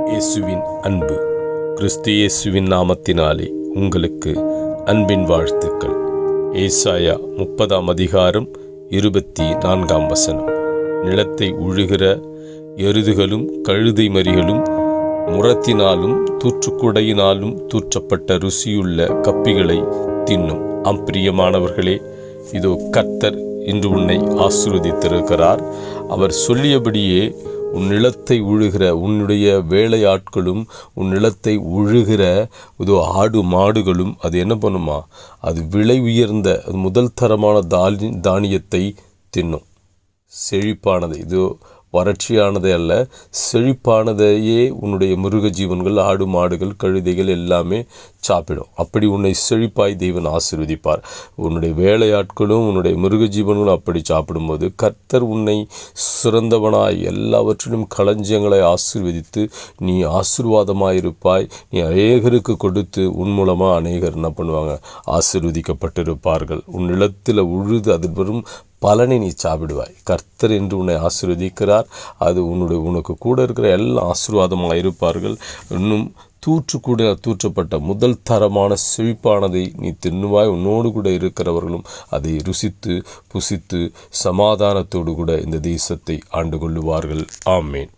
இயேசுவின் அன்பு. கிறிஸ்து இயேசுவின் நாமத்தினாலே உங்களுக்கு அன்பின் வாழ்த்துக்கள். ஏசாயா 30:24 நிலத்தை உழுகிற எருதுகளும் கழுதை மறிகளும் முரத்தினாலும் தூற்றுக்குடையினாலும் தூற்றப்பட்ட ருசியுள்ள கப்பிகளை தின்னும். பிரியமானவர்களே, இதோ கர்த்தர் இன்று உன்னை ஆசீர்வதித்திருக்கிறார். அவர் சொல்லியபடியே உன் நிலத்தை உழுகிற உன்னுடைய வேலையாட்களும் உன் நிலத்தை உழுகிற இதோ ஆடு மாடுகளும் அது என்ன பண்ணுமா? அது விலை உயர்ந்த முதல் தரமான தானியத்தை தின்னும். செழிப்பானது, இது வறட்சியானதே அல்ல, செழிப்பானதையே உன்னுடைய மிருக ஜீவன்கள், ஆடு மாடுகள், கழுதைகள் எல்லாமே சாப்பிடும். அப்படி உன்னை செழிப்பாய் தேவன் ஆசீர்வதிப்பார். உன்னுடைய வேலையாட்களும் உன்னுடைய மிருக ஜீவன்களும் அப்படி சாப்பிடும்போது கர்த்தர் உன்னை சிறந்தவனாய் எல்லாவற்றிலும் களஞ்சியங்களை ஆசீர்வதித்து நீ ஆசீர்வாதமாயிருப்பாய். நீ அநேகருக்கு கொடுத்து உன் மூலமாக அநேகர் என்ன பண்ணுவாங்க? ஆசீர்வதிக்கப்பட்டிருப்பார்கள். உன் நிலத்தில் உழுது அதில் வரும் பலனை நீ சாப்பிடுவாய். கர்த்தர் என்று உன்னை ஆசீர்வதிக்கிறார். அது உனக்கு கூட இருக்கிற எல்லாம் ஆசீர்வாதமாக இருப்பார்கள். இன்னும் தூற்றப்பட்ட முதல் தரமான செழிப்பானதை நீ தின்னுவாய். உன்னோடு கூட இருக்கிறவர்களும் அதை ருசித்து புசித்து சமாதானத்தோடு கூட இந்த தேசத்தை ஆண்டு கொள்ளுவார்கள். ஆமேன்.